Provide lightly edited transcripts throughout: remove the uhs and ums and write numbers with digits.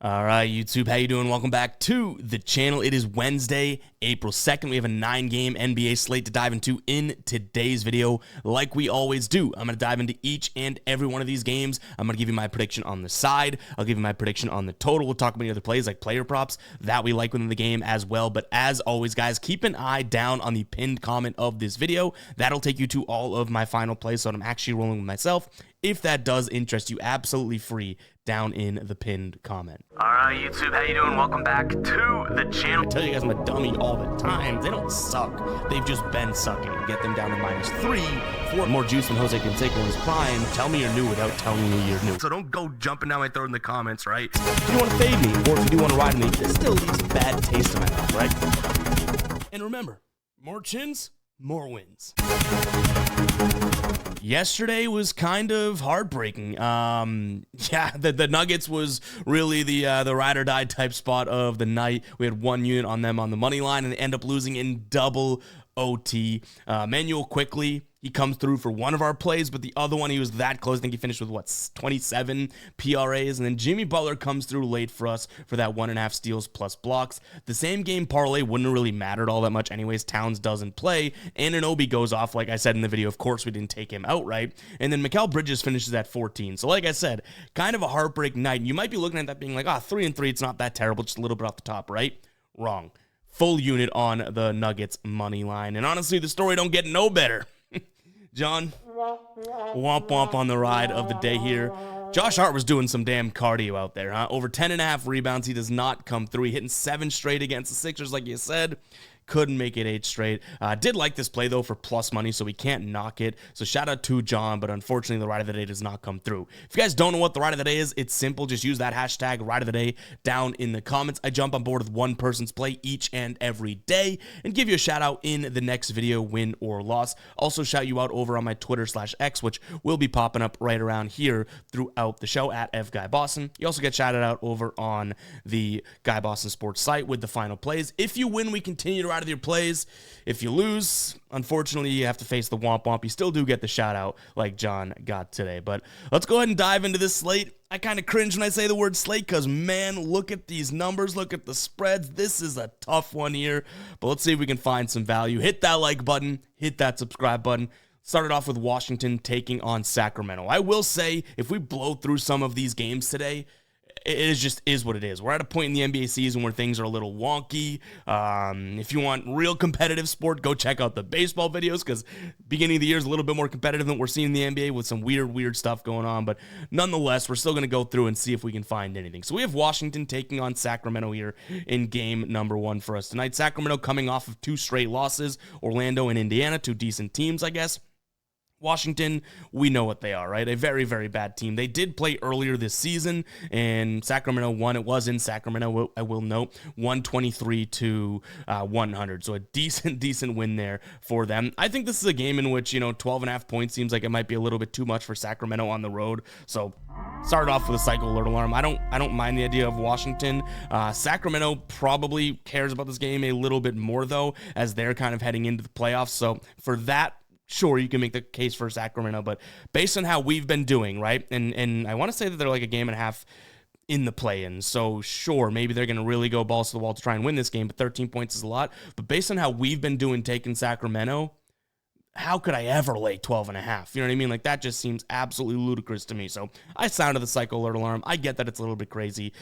All right, YouTube, how you doing? Welcome back to the channel. It is Wednesday, April 2nd. We have a 9-game NBA slate to dive into in today's video. Like we always do, I'm going to dive into each and every one of these games. I'm going to give you my prediction on the side. I'll give you my prediction on the total. We'll talk about any other plays like player props that we like within the game as well. But as always, guys, keep an eye down on the pinned comment of this video. That'll take you to all of my final plays, so I'm actually rolling with myself. If that does interest you, absolutely free down in the pinned comment. All right, YouTube, how you doing? Welcome back to the channel. I tell you guys I'm a dummy all the time. They don't suck. They've just been sucking. Get them down to -3 for more juice than Jose Canseco in his prime. Tell me you're new without telling me you're new. So don't go jumping down my throat in the comments, right? If you want to fade me, or if you do want to ride me, this still leaves a bad taste in my mouth, right? And remember, more chins, more wins. Yesterday was kind of heartbreaking. The Nuggets was really the ride or die type spot of the night. We had one unit on them on the money line, and they end up losing in double OT. Manuel quickly, he comes through for one of our plays, but the other one, he was that close. I think he finished with, 27 PRAs. And then Jimmy Butler comes through late for us for that 1.5 steals plus blocks. The same game parlay wouldn't have really mattered all that much anyways. Towns doesn't play. Anunoby goes off, like I said in the video. Of course, we didn't take him outright. And then Mikal Bridges finishes at 14. So like I said, kind of a heartbreak night. And you might be looking at that being like, 3-3, it's not that terrible, just a little bit off the top, right? Wrong. Full unit on the Nuggets money line. And honestly, the story don't get no better. John, womp womp on the ride of the day here. Josh Hart was doing some damn cardio out there, huh? Over 10.5 rebounds. He does not come through. He hitting 7 straight against the Sixers, like you said. Couldn't make it 8 straight. Did like this play, though, for plus money, so we can't knock it. So shout out to John, but unfortunately, the ride of the day does not come through. If you guys don't know what the ride of the day is, it's simple. Just use that hashtag ride of the day down in the comments. I jump on board with one person's play each and every day and give you a shout out in the next video, win or loss. Also shout you out over on my Twitter/X, which will be popping up right around here throughout the show at FGuyBoston. You also get shouted out over on the Guy Boston Sports site with the final plays. If you win, we continue to out of your plays. If you lose, unfortunately, you have to face the womp womp. You still do get the shout out like John got today. But let's go ahead and dive into this slate. I kind of cringe when I say the word slate because, man, look at these numbers. Look at the spreads. This is a tough one here. But let's see if we can find some value. Hit that like button. Hit that subscribe button. Started off with Washington taking on Sacramento. I will say, if we blow through some of these games today, it is what it is. We're at a point in the NBA season where things are a little wonky. If you want real competitive sport, go check out the baseball videos because beginning of the year is a little bit more competitive than what we're seeing in the NBA with some weird stuff going on. But nonetheless, we're still going to go through and see if we can find anything. So we have Washington taking on Sacramento here in game number 1 for us tonight. Sacramento coming off of 2 straight losses. Orlando and Indiana, 2 decent teams, I guess. Washington, we know what they are, right? A very, very bad team. They did play earlier this season, and Sacramento won. It was in Sacramento, I will note, 123 to 100. So a decent win there for them. I think this is a game in which, 12.5 points seems like it might be a little bit too much for Sacramento on the road. So started off with a cycle alert alarm. I don't mind the idea of Washington. Sacramento probably cares about this game a little bit more, though, as they're kind of heading into the playoffs. So for that, sure, you can make the case for Sacramento, but based on how we've been doing, right? And I want to say that they're like a game and a half in the play-in. So sure, maybe they're going to really go balls to the wall to try and win this game, but 13 points is a lot. But based on how we've been doing taking Sacramento, how could I ever lay 12.5? You know what I mean? Like, that just seems absolutely ludicrous to me. So I sounded the cycle alert alarm. I get that it's a little bit crazy.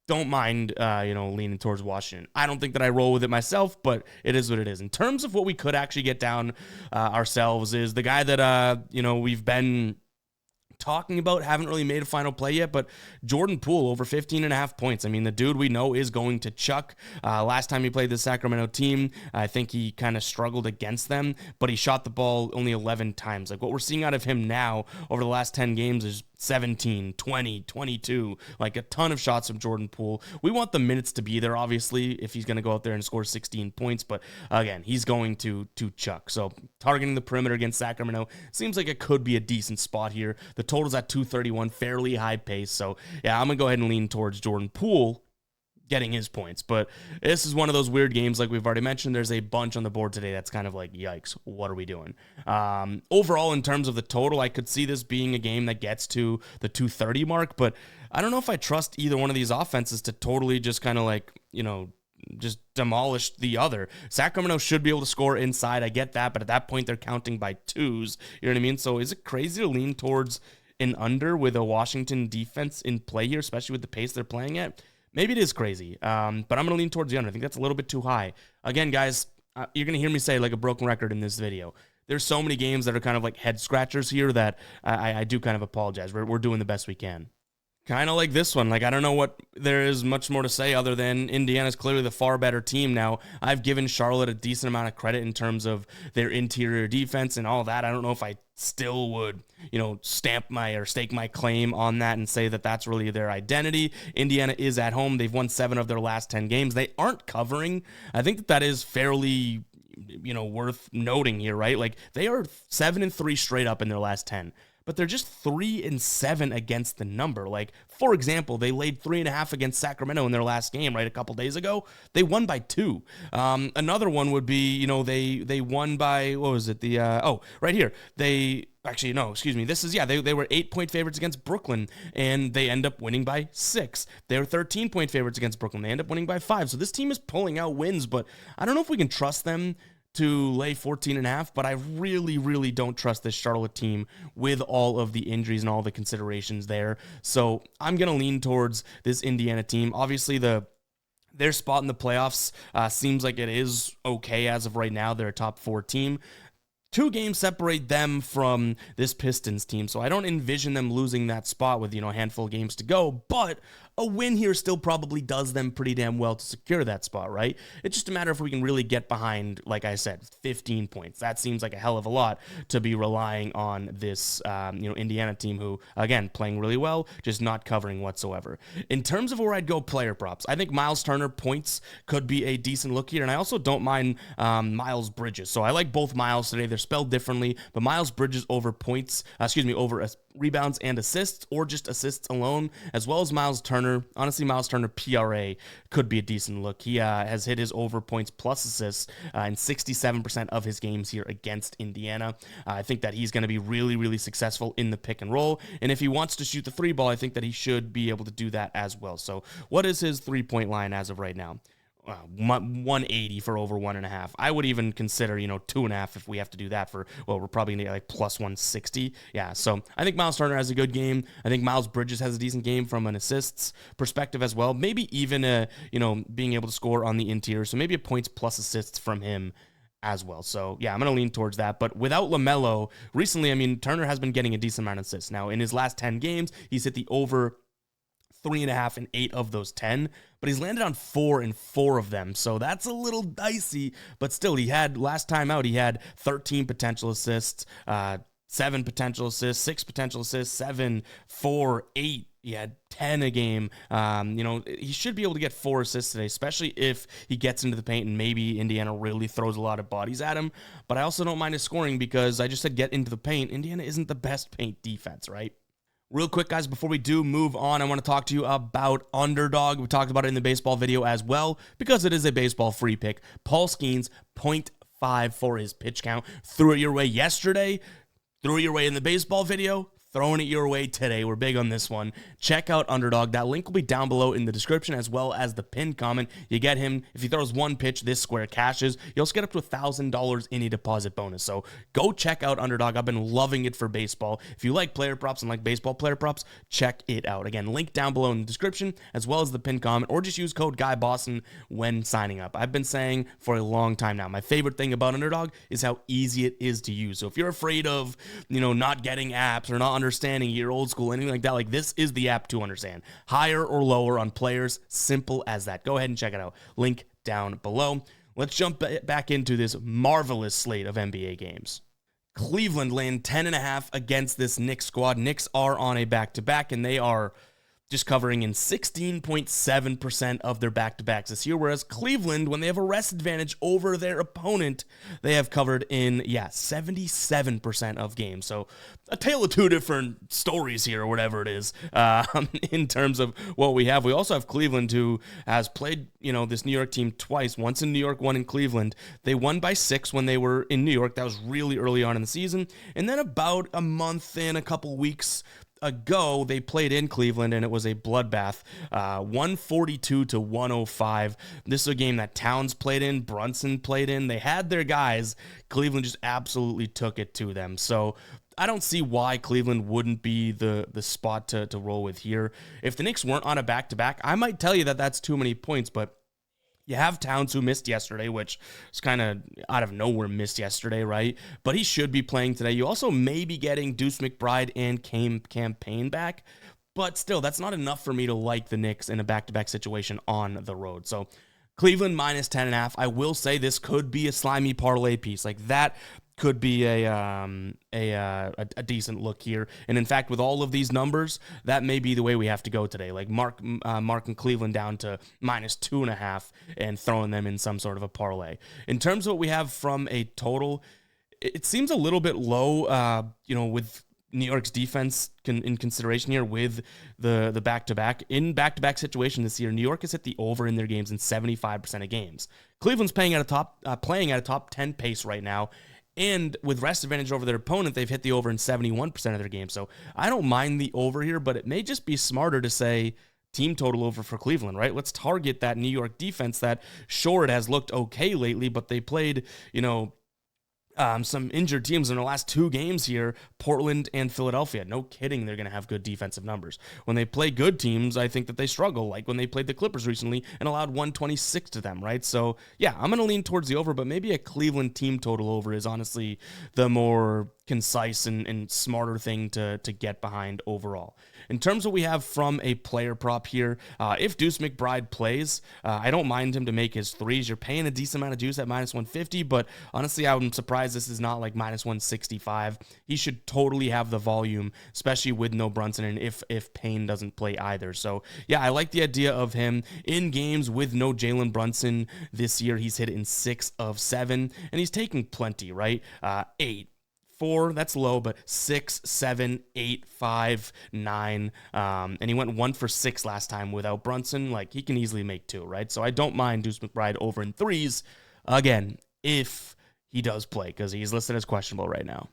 Don't mind, leaning towards Washington. I don't think that I roll with it myself, but it is what it is. In terms of what we could actually get down ourselves is the guy that, we've been talking about, haven't really made a final play yet, but Jordan Poole over 15.5 points. I mean, the dude we know is going to chuck. Last time he played the Sacramento team, I think he kind of struggled against them, but he shot the ball only 11 times. Like, what we're seeing out of him now over the last 10 games is 17, 20, 22, like a ton of shots from Jordan Poole. We want the minutes to be there, obviously, if he's going to go out there and score 16 points, but again, he's going to chuck. So targeting the perimeter against Sacramento seems like it could be a decent spot here. The total's at 231, fairly high pace. So yeah, I'm going to go ahead and lean towards Jordan Poole getting his points. But this is one of those weird games, like we've already mentioned. There's a bunch on the board today that's kind of like, yikes, what are we doing? Overall, in terms of the total, I could see this being a game that gets to the 230 mark, but I don't know if I trust either one of these offenses to totally just kind of like, just demolish the other. Sacramento should be able to score inside. I get that, but at that point, they're counting by twos. You know what I mean? So is it crazy to lean towards an under with a Washington defense in play here, especially with the pace they're playing at? Maybe it is crazy, but I'm going to lean towards the under. I think that's a little bit too high. Again, guys, you're going to hear me say like a broken record in this video. There's so many games that are kind of like head scratchers here that I do kind of apologize. We're doing the best we can. Kind of like this one. Like, I don't know what there is much more to say other than Indiana's clearly the far better team. Now, I've given Charlotte a decent amount of credit in terms of their interior defense and all that. I don't know if I still would, stake my claim on that and say that that's really their identity. Indiana is at home. They've won 7 of their last 10 games. They aren't covering. I think that is fairly, worth noting here, right? Like, they are 7-3 straight up in their last 10. But they're just 3-7 against the number. Like, for example, they laid 3.5 against Sacramento in their last game, right? A couple days ago, they won by 2. Another one would be, they won by, what was it? Right here. They were 8-point favorites against Brooklyn, and they end up winning by 6. They were 13-point favorites against Brooklyn. They end up winning by 5. So this team is pulling out wins, but I don't know if we can trust them to lay 14.5, but I really, really don't trust this Charlotte team with all of the injuries and all the considerations there. So I'm going to lean towards this Indiana team. Obviously, their spot in the playoffs seems like it is okay as of right now. They're a top 4 team. 2 games separate them from this Pistons team, so I don't envision them losing that spot with, a handful of games to go, but a win here still probably does them pretty damn well to secure that spot, right? It's just a matter if we can really get behind, like I said, 15 points. That seems like a hell of a lot to be relying on this, Indiana team who, again, playing really well, just not covering whatsoever. In terms of where I'd go player props, I think Miles Turner points could be a decent look here, and I also don't mind Miles Bridges. So I like both Miles today. They're spelled differently, but Miles Bridges over rebounds and assists, or just assists alone, as well as Miles Turner. Honestly, Miles Turner PRA could be a decent look. He has hit his over points plus assists in 67% of his games here against Indiana. I think that he's going to be really, really successful in the pick and roll, and if he wants to shoot the 3 ball, I think that he should be able to do that as well. So what is his 3-point line as of right now? 180 for over 1.5. I would even consider, 2.5 if we have to do that we're probably going to get like plus 160. Yeah, so I think Miles Turner has a good game. I think Miles Bridges has a decent game from an assists perspective as well. Maybe even, being able to score on the interior. So maybe a points plus assists from him as well. So, yeah, I'm going to lean towards that. But without LaMelo, recently, Turner has been getting a decent amount of assists. Now, in his last 10 games, he's hit the over 3.5 in 8 of those 10, but he's landed on 4 in 4 of them. So that's a little dicey, but still, last time out, he had 13 potential assists, 7 potential assists, 6 potential assists, 7, 4, 8. He had 10 a game. He should be able to get 4 assists today, especially if he gets into the paint and maybe Indiana really throws a lot of bodies at him. But I also don't mind his scoring because I just said get into the paint. Indiana isn't the best paint defense, right? Real quick, guys, before we do move on, I want to talk to you about Underdog. We talked about it in the baseball video as well because it is a baseball free pick. Paul Skeens, 0.5 for his pitch count. Threw it your way yesterday. Threw it your way in the baseball video. Throwing it your way today. We're big on this one. Check out Underdog. That link will be down below in the description as well as the pinned comment. You get him. If he throws one pitch, this square cashes. You'll also get up to $1,000 in a deposit bonus. So go check out Underdog. I've been loving it for baseball. If you like player props and like baseball player props, check it out. Again, link down below in the description as well as the pinned comment, or just use code GUYBOSSON when signing up. I've been saying for a long time now, my favorite thing about Underdog is how easy it is to use. So if you're afraid of, not getting apps or not understanding your old school, anything like that, like this is the app to understand. Higher or lower on players, simple as that. Go ahead and check it out. Link down below. Let's jump back into this marvelous slate of NBA games. Cleveland laying 10.5 against this Knicks squad. Knicks are on a back-to-back, and they are just covering in 16.7% of their back-to-backs this year, whereas Cleveland, when they have a rest advantage over their opponent, they have covered in, 77% of games. So a tale of two different stories here, or whatever it is, in terms of what we have. We also have Cleveland, who has played, this New York team twice, once in New York, one in Cleveland. They won by 6 when they were in New York. That was really early on in the season. And then about a month and a couple weeks ago, they played in Cleveland, and it was a bloodbath, 142 to 105. This is a game that Towns played in, Brunson played in. They had their guys. Cleveland just absolutely took it to them. So I don't see why Cleveland wouldn't be the spot to roll with here. If the Knicks weren't on a back-to-back, I might tell you that that's too many points, but you have Towns, who missed yesterday, which is kind of out of nowhere missed yesterday, right? But he should be playing today. You also may be getting Deuce McBride and Campaign back, but still, that's not enough for me to like the Knicks in a back-to-back situation on the road. So Cleveland minus 10.5. I will say this could be a slimy parlay piece. Like, that could be a decent look here. And in fact, with all of these numbers, that may be the way we have to go today. Like marking Cleveland down to minus 2.5 and throwing them in some sort of a parlay. In terms of what we have from a total, it seems a little bit low, with New York's defense in consideration here with the back-to-back. In back-to-back situation this year, New York has hit the over in their games in 75% of games. Cleveland's playing at a top 10 pace right now. And with rest advantage over their opponent, they've hit the over in 71% of their games. So I don't mind the over here, but it may just be smarter to say team total over for Cleveland, right? Let's target that New York defense that, sure, it has looked okay lately, but they played, some injured teams in the last 2 games here, Portland and Philadelphia. No kidding, they're going to have good defensive numbers. When they play good teams, I think that they struggle, like when they played the Clippers recently and allowed 126 to them, right? So, yeah, I'm going to lean towards the over, but maybe a Cleveland team total over is honestly the more concise and smarter thing to get behind overall. In terms of what we have from a player prop here, if Deuce McBride plays, I don't mind him to make his threes. You're paying a decent amount of juice at minus 150, but honestly, I'm surprised this is not like minus 165. He should totally have the volume, especially with no Brunson and if Payne doesn't play either. So, yeah, I like the idea of him in games with no Jalen Brunson this year. He's hit it in 6 of 7, and he's taking plenty, right? 8. 4, that's low, but 6, 7, 8, 5, 9, and he went 1 for 6 last time without Brunson. Like, he can easily make 2, right? So I don't mind Deuce McBride over in threes, again, if he does play, because he's listed as questionable right now.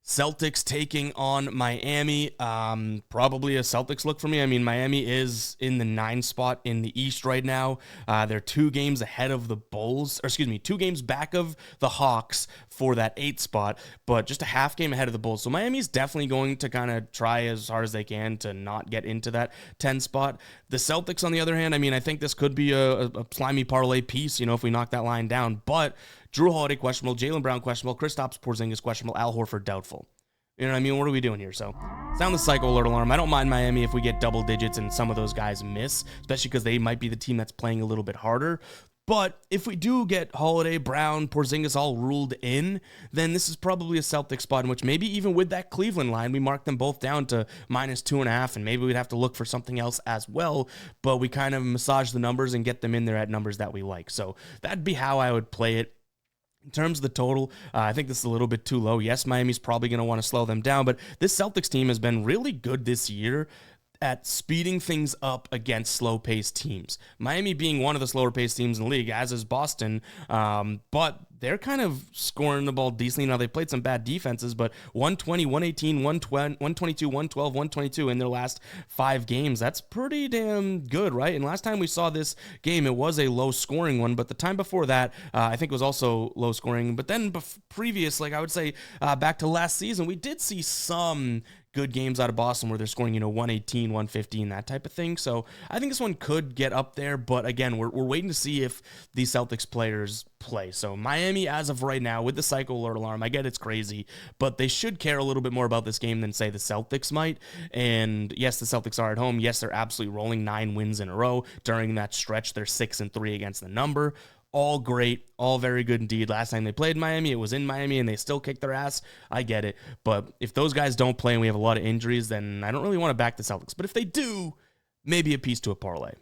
Celtics taking on Miami. Probably a Celtics look for me. I mean, Miami is in the 9 spot in the East right now. They're 2 games ahead of the Bulls, 2 games back of the Hawks for that 8 spot, but just a half game ahead of the Bulls. So Miami's definitely going to kind of try as hard as they can to not get into that 10 spot. The Celtics, on the other hand, I mean, I think this could be a slimy parlay piece, if we knock that line down, but Drew Holiday questionable, Jaylen Brown questionable, Kristaps Porzingis questionable, Al Horford doubtful. You know what I mean? What are we doing here? So, sound the cycle alert alarm. I don't mind Miami if we get double digits and some of those guys miss, especially because they might be the team that's playing a little bit harder. But if we do get Holiday, Brown, Porzingis all ruled in, then this is probably a Celtic spot in which maybe even with that Cleveland line, we mark them both down to minus 2.5, and maybe we'd have to look for something else as well, but we kind of massage the numbers and get them in there at numbers that we like. So that'd be how I would play it. In terms of the total, I think this is a little bit too low. Yes, Miami's probably going to want to slow them down, but this Celtics team has been really good this year at speeding things up against slow-paced teams. Miami being one of the slower-paced teams in the league, as is Boston, but they're kind of scoring the ball decently. Now, they played some bad defenses, but 120, 118, 122, 112, 122 in their last 5 games. That's pretty damn good, right? And last time we saw this game, it was a low-scoring one, but the time before that, I think it was also low-scoring. But then previous, I would say back to last season, we did see some good games out of Boston where they're scoring, 118, 115, that type of thing. So I think this one could get up there, but again, we're waiting to see if these Celtics players play. So Miami, as of right now, with the cycle alert alarm, I get it's crazy, but they should care a little bit more about this game than, say, the Celtics might. And yes, the Celtics are at home. Yes, they're absolutely rolling 9 wins in a row. During that stretch, they're 6-3 against the number. All great, all very good indeed. Last time they played Miami, it was in Miami, and they still kicked their ass. I get it. But if those guys don't play and we have a lot of injuries, then I don't really want to back the Celtics. But if they do, maybe a piece to a parlay.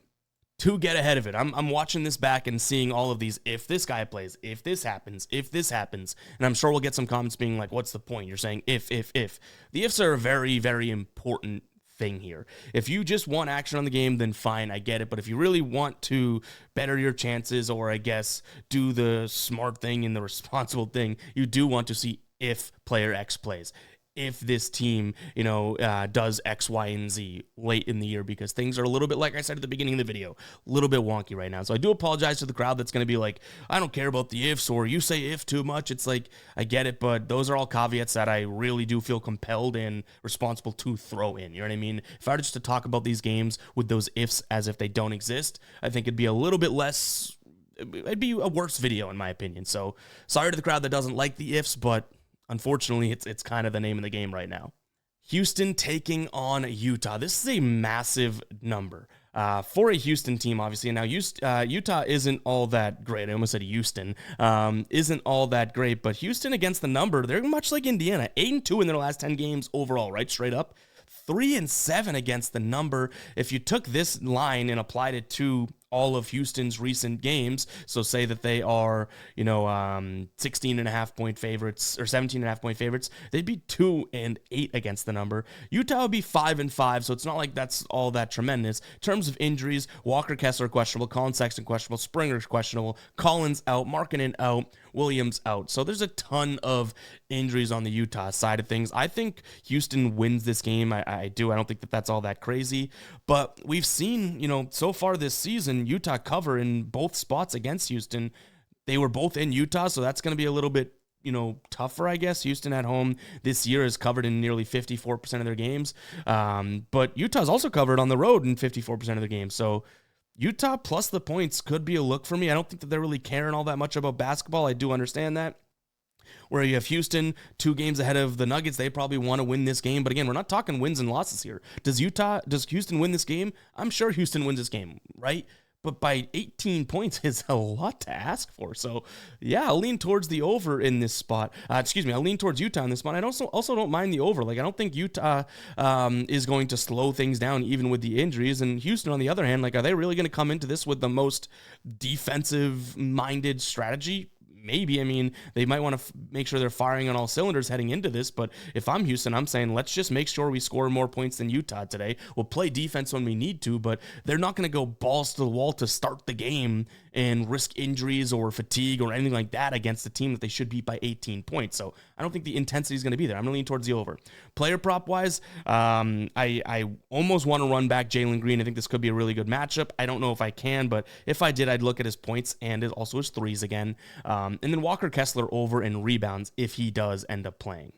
To get ahead of it, I'm watching this back and seeing all of these, if this guy plays, if this happens, and I'm sure we'll get some comments being like, what's the point? You're saying if. The ifs are a very, very important thing here. If you just want action on the game, then fine, I get it. But if you really want to better your chances, or I guess do the smart thing and the responsible thing, you do want to see if player X plays, if this team, does X, Y, and Z late in the year, because things are a little bit, like I said at the beginning of the video, a little bit wonky right now. So I do apologize to the crowd that's going to be like, I don't care about the ifs, or you say if too much. It's like, I get it, but those are all caveats that I really do feel compelled and responsible to throw in. You know what I mean? If I were just to talk about these games with those ifs as if they don't exist, I think it'd be a little bit less, it'd be a worse video in my opinion. So sorry to the crowd that doesn't like the ifs, but unfortunately, it's kind of the name of the game right now. Houston taking on Utah. This is a massive number for a Houston team, obviously. Now, Utah isn't all that great. I almost said Houston. Isn't all that great, but Houston against the number, they're much like Indiana. 8-2 in their last 10 games overall, right? Straight up. 3-7 against the number. If you took this line and applied it to all of Houston's recent games, so say that they are, 16.5 point favorites or 17.5 point favorites, they'd be 2-8 against the number. Utah would be 5-5, so it's not like that's all that tremendous. In terms of injuries, Walker Kessler questionable, Colin Sexton questionable, Springer's questionable, Collins out, Markkanen out, Williams out. So there's a ton of injuries on the Utah side of things. I think Houston wins this game. I do. I don't think that that's all that crazy, but we've seen, so far this season, Utah cover in both spots against Houston. They were both in Utah, so that's going to be a little bit, tougher, I guess. Houston at home this year is covered in nearly 54% of their games, but Utah's also covered on the road in 54% of their games. So Utah plus the points could be a look for me. I don't think that they're really caring all that much about basketball. I do understand that. Where you have Houston 2 games ahead of the Nuggets, they probably want to win this game. But again, we're not talking wins and losses here. Does Houston win this game? I'm sure Houston wins this game, right? But by 18 points is a lot to ask for. So, yeah, I'll lean towards the over in this spot. I'll lean towards Utah in this spot. I also don't mind the over. Like, I don't think Utah is going to slow things down even with the injuries. And Houston, on the other hand, like, are they really going to come into this with the most defensive-minded strategy? Maybe. I mean, they might want to make sure they're firing on all cylinders heading into this, but if I'm Houston, I'm saying let's just make sure we score more points than Utah today. We'll play defense when we need to, but they're not going to go balls to the wall to start the game and risk injuries or fatigue or anything like that against a team that they should beat by 18 points. So I don't think the intensity is going to be there. I'm going to lean towards the over. Player prop wise, I almost want to run back Jalen Green. I think this could be a really good matchup. I don't know if I can, but if I did, I'd look at his points and also his threes again. And then Walker Kessler over and rebounds if he does end up playing.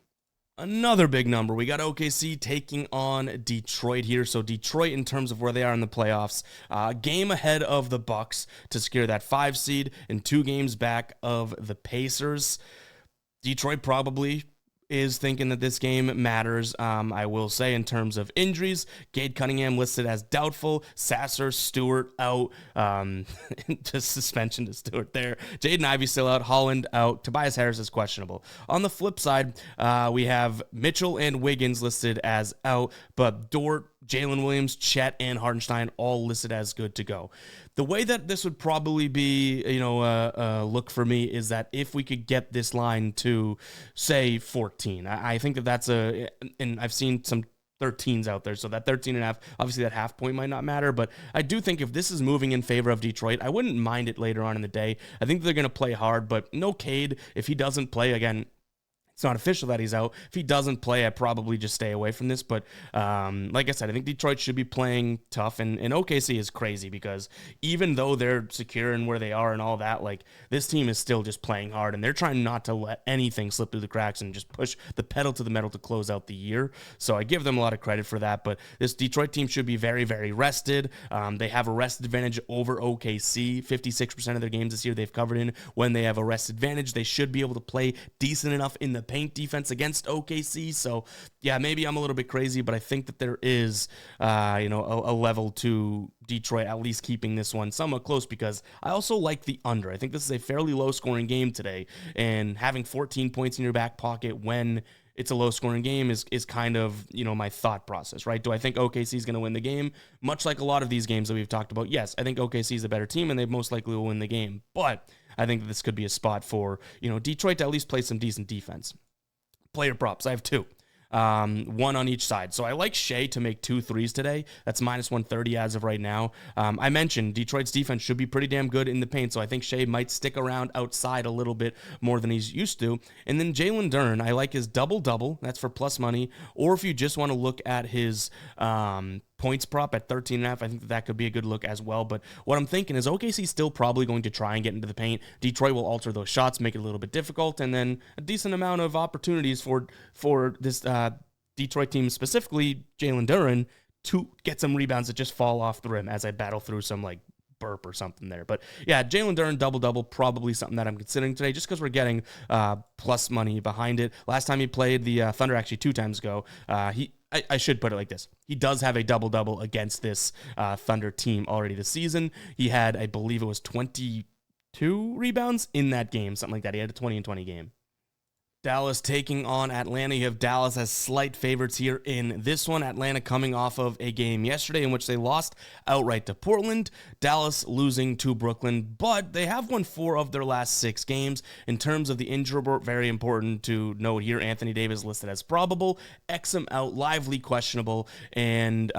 Another big number. We got OKC taking on Detroit here. So Detroit, in terms of where they are in the playoffs, game ahead of the Bucks to secure that 5 seed and 2 games back of the Pacers. Detroit probably is thinking that this game matters. I will say, in terms of injuries, Cade Cunningham listed as doubtful, Sasser, Stewart out, just suspension to Stewart there. Jaden Ivey still out, Holland out, Tobias Harris is questionable. On the flip side, we have Mitchell and Wiggins listed as out, but Dort, Jalen Williams, Chet, and Hardenstein all listed as good to go. The way that this would probably be, a look for me is that if we could get this line to, say, 14, I think that that's and I've seen some 13s out there, so that 13.5, obviously that half point might not matter, but I do think if this is moving in favor of Detroit, I wouldn't mind it later on in the day. I think they're going to play hard, but no Cade. If he doesn't play, again, it's not official that he's out. If he doesn't play, I probably just stay away from this. But like I said, I think Detroit should be playing tough. And OKC is crazy because even though they're secure in where they are and all that, like, this team is still just playing hard. And they're trying not to let anything slip through the cracks and just push the pedal to the metal to close out the year. So I give them a lot of credit for that. But this Detroit team should be very, very rested. They have a rest advantage over OKC. 56% of their games this year they've covered in when they have a rest advantage. They should be able to play decent enough in the paint defense against OKC. So yeah, maybe I'm a little bit crazy, but I think that there is a level to Detroit at least keeping this one somewhat close, because I also like the under. I think this is a fairly low scoring game today, and having 14 points in your back pocket when it's a low scoring game is kind of, my thought process, right? Do I think OKC is going to win the game? Much like a lot of these games that we've talked about, yes, I think OKC is a better team and they most likely will win the game. But I think that this could be a spot for, Detroit to at least play some decent defense. Player props, I have two. One on each side. So I like Shea to make 2 threes today. That's minus 130 as of right now. I mentioned Detroit's defense should be pretty damn good in the paint, so I think Shea might stick around outside a little bit more than he's used to. And then Jalen Duren, I like his double-double. That's for plus money. Or if you just want to look at his points prop at 13.5, I think that could be a good look as well. But what I'm thinking is OKC's still probably going to try and get into the paint. Detroit will alter those shots, make it a little bit difficult, and then a decent amount of opportunities for this Detroit team, specifically Jalen Duren, to get some rebounds that just fall off the rim as I battle through some burp or something there. But yeah, Jalen Duren double-double, probably something that I'm considering today just because we're getting plus money behind it. Last time he played the Thunder, actually 2 times ago, I should put it like this. He does have a double-double against this Thunder team already this season. He had, I believe it was 22 rebounds in that game, something like that. He had a 20 and 20 game. Dallas taking on Atlanta. You have Dallas as slight favorites here in this one. Atlanta coming off of a game yesterday in which they lost outright to Portland. Dallas losing to Brooklyn, but they have won 4 of their last 6 games. In terms of the injury report, very important to note here, Anthony Davis listed as probable, Exum out, Lively questionable, and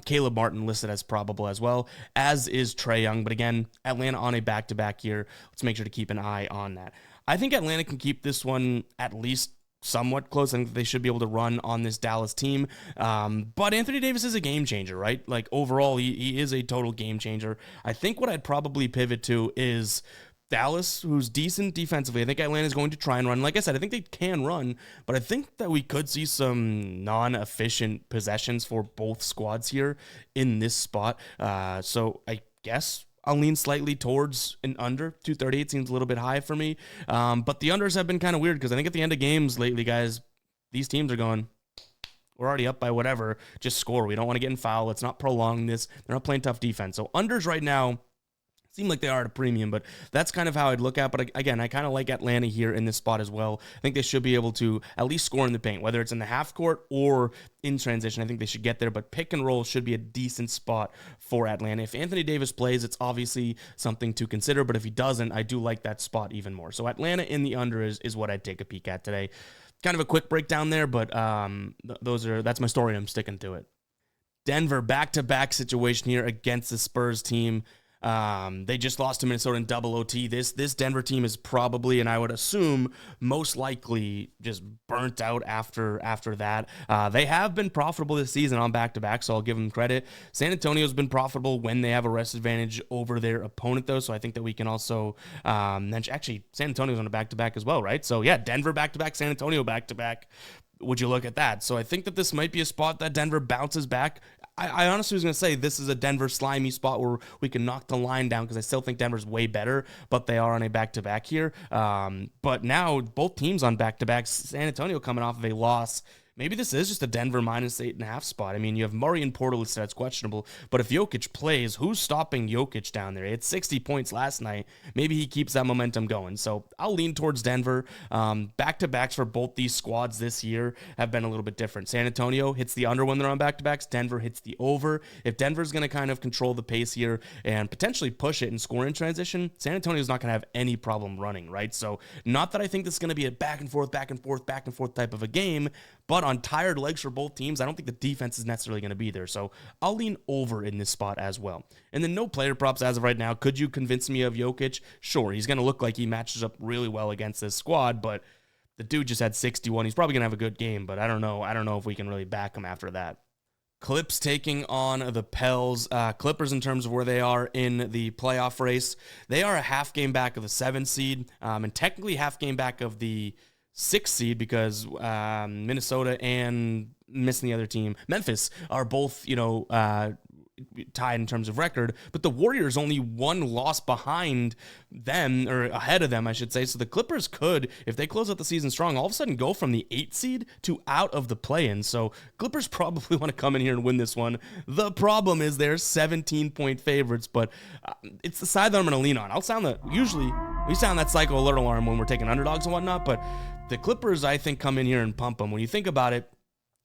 Caleb Martin listed as probable as well, as is Trae Young. But again, Atlanta on a back-to-back here. Let's make sure to keep an eye on that. I think Atlanta can keep this one at least somewhat close. I think they should be able to run on this Dallas team. But Anthony Davis is a game changer, right? Like overall, he is a total game changer. I think what I'd probably pivot to is Dallas, who's decent defensively. I think Atlanta's going to try and run. Like I said, I think they can run, but I think that we could see some non-efficient possessions for both squads here in this spot. So I guess I'll lean slightly towards an under. 238 seems a little bit high for me. But the unders have been kind of weird because I think at the end of games lately, guys, these teams are going, we're already up by whatever. Just score. We don't want to get in foul. Let's not prolong this. They're not playing tough defense. So unders right now seem like they are at a premium, but that's kind of how I'd look at. But again, I kind of like Atlanta here in this spot as well. I think they should be able to at least score in the paint, whether it's in the half court or in transition. I think they should get there, but pick and roll should be a decent spot for Atlanta. If Anthony Davis plays, it's obviously something to consider, but if he doesn't, I do like that spot even more. So Atlanta in the under is what I'd take a peek at today. Kind of a quick breakdown there, but that's my story. I'm sticking to it. Denver back-to-back situation here against the Spurs team. They just lost to Minnesota in double OT. This Denver team is probably, and I would assume most likely, just burnt out after that. They have been profitable this season on back-to-back, so I'll give them credit. San Antonio's been profitable when they have a rest advantage over their opponent, though, so I think that we can also mention, actually, San Antonio's on a back-to-back as well, right? So, yeah, Denver back-to-back, San Antonio back-to-back. Would you look at that? So I think that this might be a spot that Denver bounces back. I honestly was going to say this is a Denver slimy spot where we can knock the line down because I still think Denver's way better, but they are on a back-to-back here. But now both teams on back-to-backs, San Antonio coming off of a loss. Maybe this is just a Denver minus 8.5 spot. I mean, you have Murray and Porter listed as questionable, but if Jokic plays, who's stopping Jokic down there? He had 60 points last night. Maybe he keeps that momentum going. So I'll lean towards Denver. Back-to-backs for both these squads this year have been a little bit different. San Antonio hits the under when they're on back-to-backs. Denver hits the over. If Denver's going to kind of control the pace here and potentially push it and score in transition, San Antonio's not going to have any problem running, right? So not that I think this is going to be a back and forth type of a game, but on tired legs for both teams, I don't think the defense is necessarily going to be there. So I'll lean over in this spot as well. And then no player props as of right now. Could you convince me of Jokic? Sure, he's going to look like he matches up really well against this squad, but the dude just had 61. He's probably going to have a good game, but I don't know if we can really back him after that. Clips taking on the Pels. Clippers, in terms of where they are in the playoff race, they are a half game back of the 7th seed, and technically half game back of the 6th seed because Minnesota and missing the other team, Memphis, are both, tied in terms of record, but the Warriors only one loss behind them, or ahead of them, I should say. So the Clippers could, if they close out the season strong, all of a sudden go from the 8th seed to out of the play-in. So Clippers probably want to come in here and win this one. The problem is they're 17-point favorites, but it's the side that I'm going to lean on. I'll sound that, usually we sound that psycho alert alarm when we're taking underdogs and whatnot, but the Clippers, I think, come in here and pump them. When you think about it,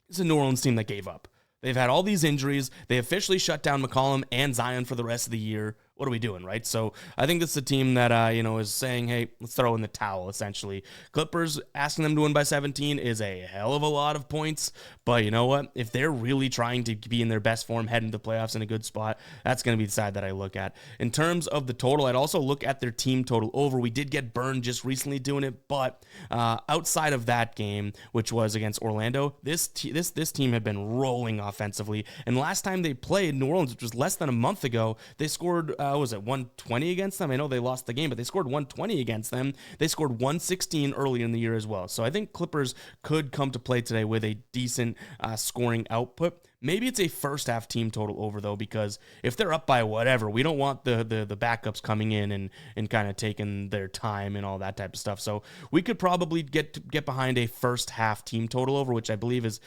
it's a New Orleans team that gave up. They've had all these injuries. They officially shut down McCollum and Zion for the rest of the year. What are we doing, right? So I think this is a team that, is saying, hey, let's throw in the towel, essentially. Clippers, asking them to win by 17 is a hell of a lot of points. But you know what? If they're really trying to be in their best form, head into the playoffs in a good spot, that's going to be the side that I look at. In terms of the total, I'd also look at their team total over. We did get burned just recently doing it, but outside of that game, which was against Orlando, this team had been rolling offensively. And last time they played New Orleans, which was less than a month ago, they scored, 120 against them? I know they lost the game, but they scored 120 against them. They scored 116 earlier in the year as well. So I think Clippers could come to play today with a decent scoring output. Maybe it's a first half team total over, though, because if they're up by whatever, we don't want the backups coming in and kind of taking their time and all that type of stuff. So we could probably get behind a first half team total over, which I believe is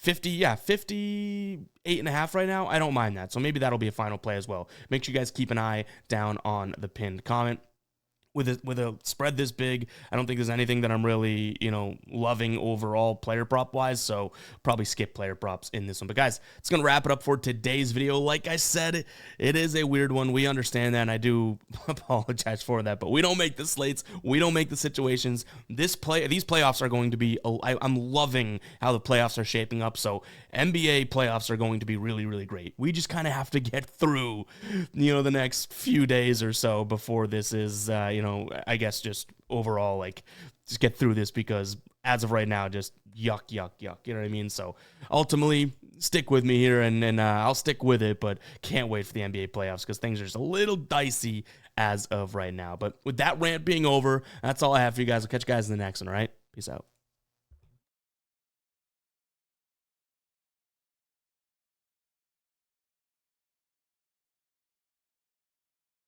58.5 right now. I don't mind that. So maybe that'll be a final play as well. Make sure you guys keep an eye down on the pinned comment. With a spread this big, I don't think there's anything that I'm really, loving overall player prop wise. So probably skip player props in this one. But guys, it's going to wrap it up for today's video. Like I said, it is a weird one. We understand that, and I do apologize for that. But we don't make the slates. We don't make the situations. These playoffs are going to be, I'm loving how the playoffs are shaping up. So NBA playoffs are going to be really, really great. We just kind of have to get through, the next few days or so before this is, I guess just overall, just get through this, because as of right now, just yuck. You know what I mean? So ultimately, stick with me here, and I'll stick with it, but can't wait for the NBA playoffs, because things are just a little dicey as of right now. But with that rant being over, that's all I have for you guys. I'll catch you guys in the next one, all right? Peace out.